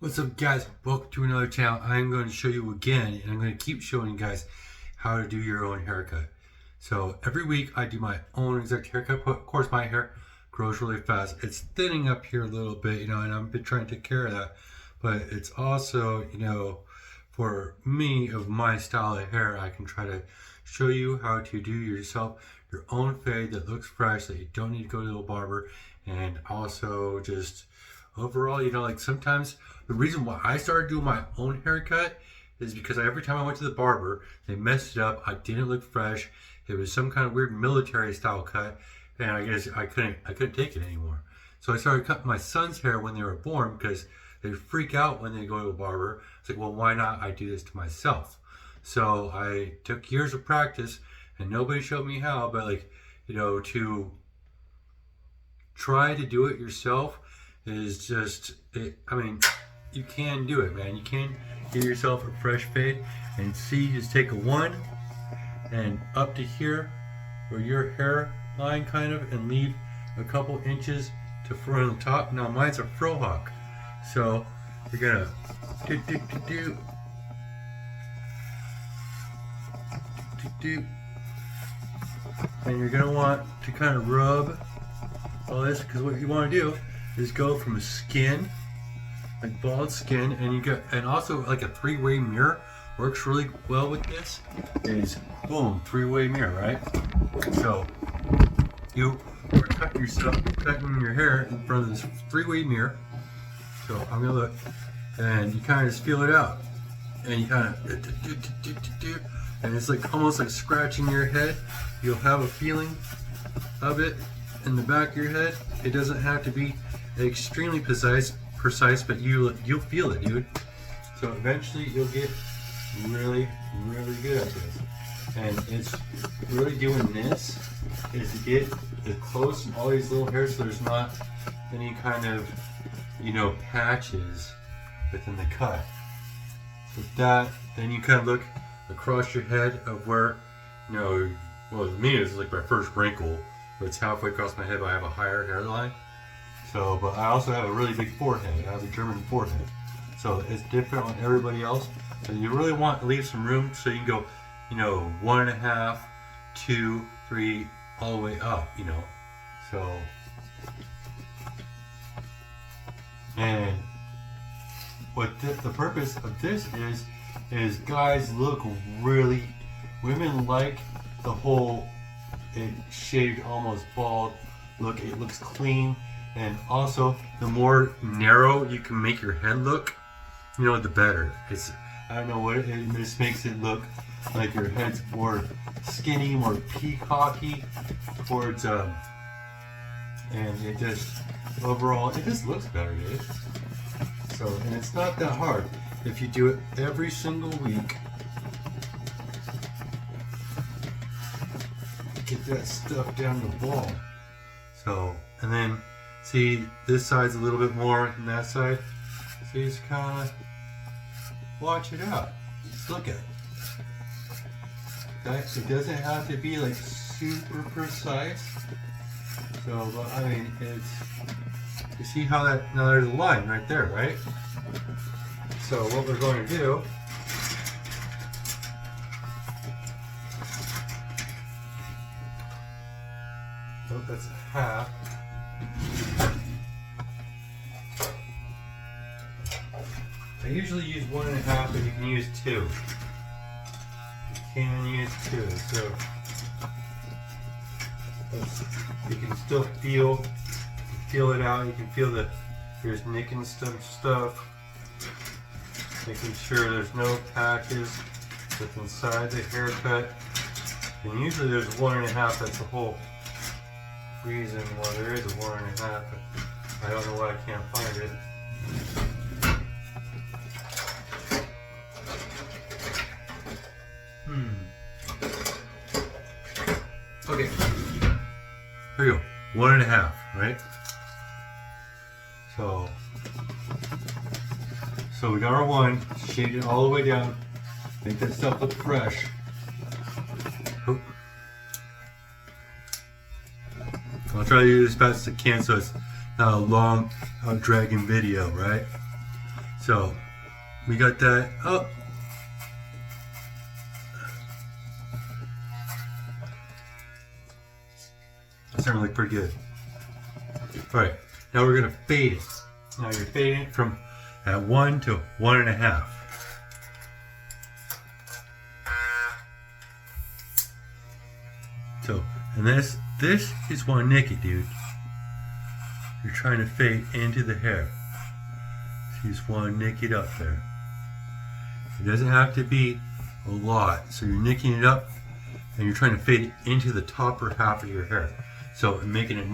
What's up, guys? Welcome to another channel. I'm going to show you again, and I'm going to keep showing you guys how to do your own haircut. So every week I do my own exact haircut. Of course, my hair grows really fast. It's thinning up here a little bit, and I've been trying to take care of that. But it's also, for me, of my style of hair, I can try to show you how to do yourself your own fade that looks fresh, that you don't need to go to the barber, and also just overall, like sometimes the reason why I started doing my own haircut is because every time I went to the barber, they messed it up. I didn't look fresh. It was some kind of weird military style cut, and I guess I couldn't take it anymore. So I started cutting my son's hair when they were born because they freak out when they go to a barber. It's like, well, why not I do this to myself? So I took years of practice, and nobody showed me how, but to try to do it yourself is just you can do it, man. You can get yourself a fresh fade, and see, just take a one and up to here where your hairline kind of, and leave a couple inches to front on top. Now mine's a frohawk, so you're gonna do, and you're gonna want to kind of rub all this, because what you want to do is go from skin, like bald skin, and also like a three-way mirror works really well with this. Is boom, three-way mirror, right? So you are cutting your hair in front of this three-way mirror. So I'm gonna look, and you kind of just feel it out, and you kind of and it's like almost like scratching your head. You'll have a feeling of it in the back of your head. It doesn't have to be extremely precise, but you'll feel it, dude. So eventually you'll get really good at this. And it's really doing this is to get the close and all these little hairs so there's not any kind of patches within the cut. With that, then you kind of look across your head of where, well, with me it's like my first wrinkle, but it's halfway across my head, but I have a higher hairline. So, but I also have a really big forehead. I have a German forehead. So it's different on everybody else. And you really want to leave some room so you can go, 1.5, 2, 3, all the way up, So, and what the purpose of this is guys look really, women like the whole it shaved, almost bald look. It looks clean, and also the more narrow you can make your head look, the better. I don't know what it just makes it look like your head's more skinny, more peacocky towards and it just overall it just looks better, dude. So, and it's not that hard if you do it every single week. Get that stuff down the ball. So, and then see, this side's a little bit more than that side. So you just kind of watch it out. Just look at it. Okay? It doesn't have to be like super precise. So, but it's, you see how that, now there's a line right there, right? So what we're going to do, oh, that's a half. I usually use 1.5, but you can use 2. You can use 2, so you can still feel it out. You can feel that there's nicking some stuff, making sure there's no patches with inside the haircut. And usually there's 1.5. That's the whole reason why there is a 1.5, but I don't know why I can't find it. Okay, here we go. 1.5, right? So we got our 1, shade it all the way down, make that stuff look fresh. I'll try to do this as fast as I can so it's not a long, dragging video, right? So So we got that up. It's starting to look pretty good. All right, now we're gonna fade it. Now you're fading it from at 1 to 1.5. So, and this is one nick it, dude. You're trying to fade into the hair. So you just want to nick it up there. It doesn't have to be a lot. So you're nicking it up and you're trying to fade it into the topper half of your hair. So making it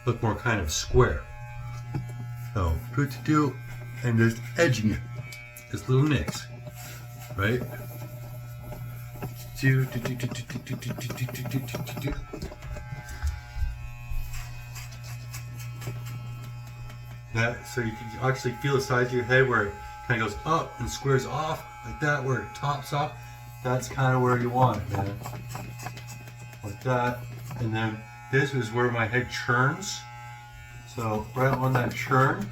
look more kind of square. So good to do, and just edging it. Just little nicks, right? That, so you can actually feel the size of your head where it kind of goes up and squares off like that, where it tops off. That's kind of where you want it, man. Like that. And then this is where my head churns. So right on that churn,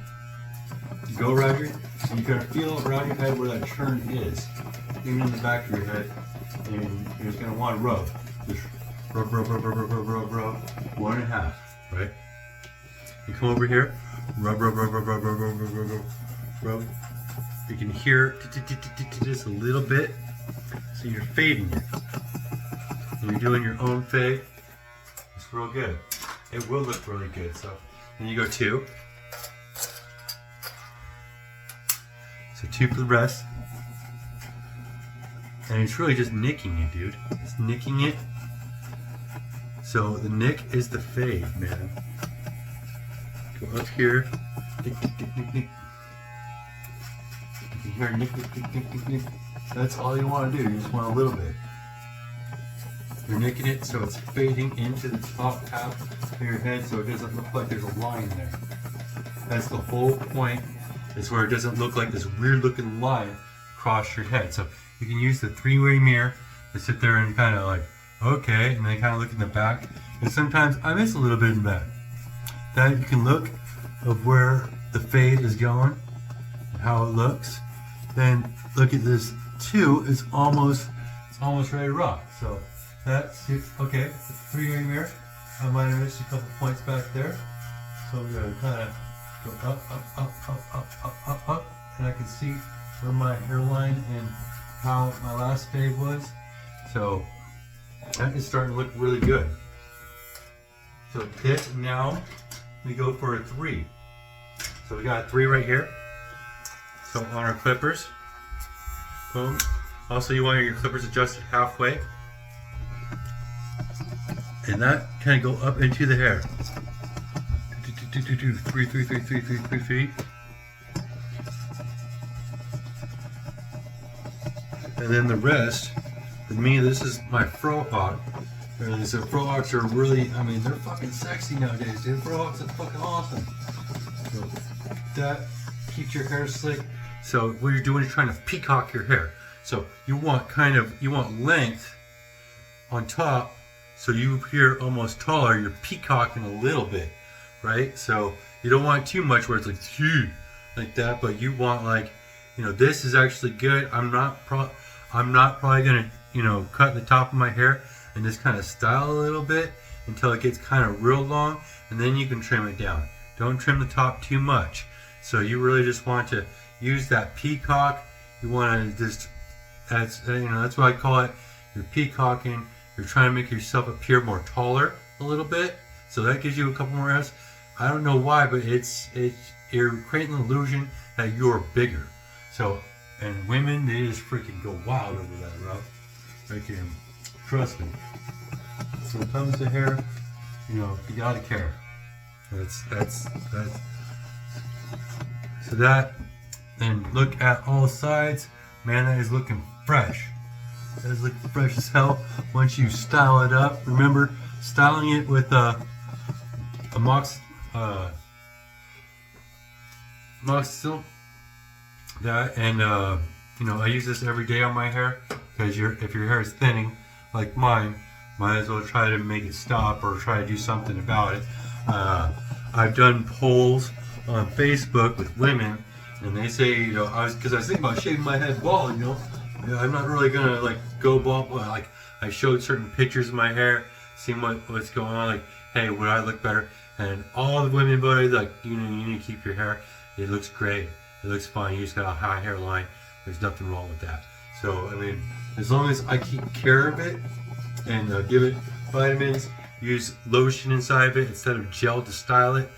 you go around your, and you're gonna feel around your head where that churn is, even in the back of your head, and you're just gonna want to rub. Just rub, 1.5, right? You come over here, rub. You can hear just a little bit, so you're fading it. And you're doing your own fade. It's real good. It will look really good. So then you go 2. So 2 for the rest. And it's really just nicking it, dude. It's nicking it. So the nick is the fade, man. Go up here. Nick. You can hear nick. That's all you want to do. You just want a little bit. You're nicking it so it's fading into the top half of your head so it doesn't look like there's a line there. That's the whole point, is where it doesn't look like this weird looking line across your head. So you can use the 3-way mirror to sit there and kind of like, okay, and then kind of look in the back. And sometimes I miss a little bit in the back. Then you can look of where the fade is going and how it looks. Then look at this 2, it's almost ready to rock. So that's it. Okay, 3-way mirror. I might have missed a couple points back there. So I'm gonna kind of go up, and I can see where my hairline and how my last fade was. So that is starting to look really good. So this, now we go for a 3. So we got a 3 right here. So on our clippers, boom. Also, you want your clippers adjusted halfway, and that kind of go up into the hair. 3. And then the rest, for me, this is my fro hawk. And so fro hawks are really, I mean, they're fucking sexy nowadays, dude. Fro hawks are fucking awesome. So that keeps your hair slick. So what you're doing is trying to peacock your hair. So you want length on top, so you appear almost taller. You're peacocking a little bit, right? So you don't want too much where it's like that, but you want, like, you know, this is actually good. I'm not probably gonna, you know, cut the top of my hair and just kind of style a little bit until it gets kind of real long, and then you can trim it down. Don't trim the top too much. So you really just want to use that peacock. You want to just, that's, you know, that's what I call it. You're peacocking. You're trying to make yourself appear more taller a little bit. So that gives you a couple more F's. I don't know why, but you're creating the illusion that you're bigger. So, and women, they just freaking go wild over that, bro. Freaking, trust me. So when it comes to hair, you know, you gotta care. That's. So that, then look at all sides. Man, that is looking fresh. That is looking fresh as hell. Once you style it up, remember, styling it with a Moxil. That, and you know, I use this every day on my hair, because if your hair is thinning like mine, might as well try to make it stop or try to do something about it. I've done polls on Facebook with women And they say, you know, because I was thinking about shaving my head bald, you know. I'm not really gonna like go bald. Like I showed certain pictures of my hair, seeing what's going on. Like, hey, would I look better? And all the women buddies like, you know, you need to keep your hair. It looks great. It looks fine. You just got a high hairline. There's nothing wrong with that. So I mean, as long as I keep care of it and give it vitamins, use lotion inside of it instead of gel to style it,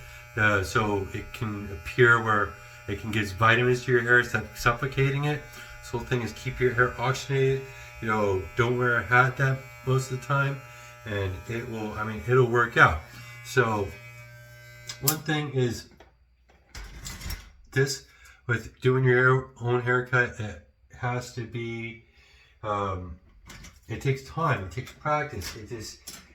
so it can appear where it can get vitamins to your hair instead of suffocating it. This whole thing is keep your hair oxygenated. You know, don't wear a hat that most of the time, and it will. I mean, it'll work out. So one thing is this with doing your own haircut, it has to be. It takes time. It takes practice.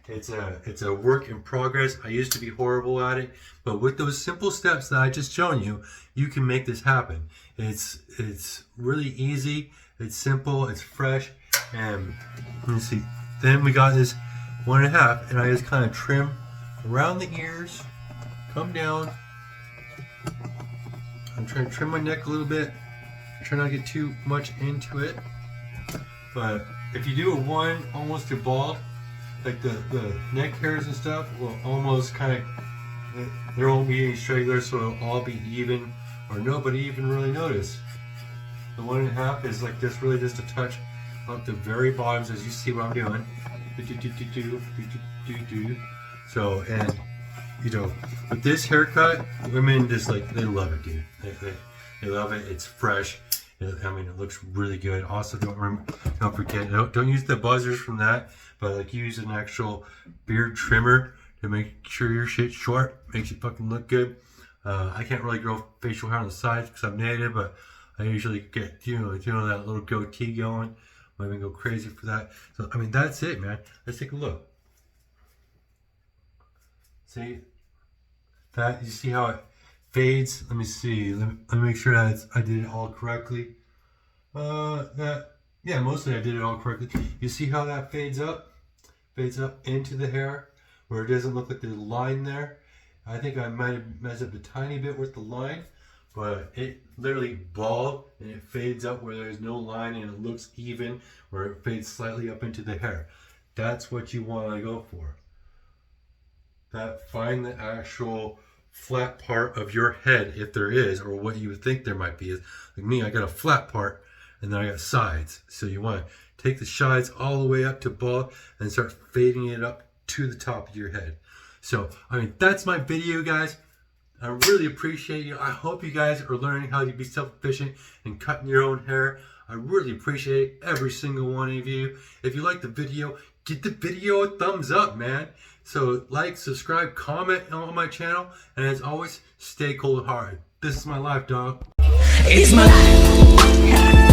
It's a work in progress. I used to be horrible at it, but with those simple steps that I just shown you, you can make this happen. It's really easy. It's simple. It's fresh. And let me see. Then we got this 1.5, and I just kind of trim around the ears, come down. I'm trying to trim my neck a little bit. Try not to get too much into it. But if you do a 1 almost to bald, like the neck hairs and stuff will almost kind of, there won't be any stragglers, so it'll all be even, or nobody even really notice. The 1.5 is like this, really just a touch up the very bottoms, as you see what I'm doing. So, and you know, with this haircut, women just like, they love it, dude. They love it. It's fresh. I mean, it looks really good. Also, don't forget, don't use the buzzers from that, but like use an actual beard trimmer to make sure your shit's short. Makes you fucking look good. I can't really grow facial hair on the sides because I'm native, but I usually get that little goatee going. I'm gonna go crazy for that. So I mean, that's it, man. Let's take a look. See that? You see how it fades? Let me see. Let me make sure that I did it all correctly. Yeah, mostly I did it all correctly. You see how that fades up? Fades up into the hair where it doesn't look like there's a line there. I think I might have messed up a tiny bit with the line, but it literally bald and it fades up where there's no line, and it looks even where it fades slightly up into the hair. That's what you want to go for. Find the actual flat part of your head, if there is, or what you would think there might be. Like me, I got a flat part and then I got sides. So you want to take the sides all the way up to bald and start fading it up to the top of your head. So, I mean, that's my video, guys. I really appreciate you. I hope you guys are learning how to be self-efficient and cutting your own hair. I really appreciate every single one of you. If you like the video, give the video a thumbs up, man. So like, subscribe, comment on my channel, and as always, stay cold-hearted. This is my life, dog. It's my life.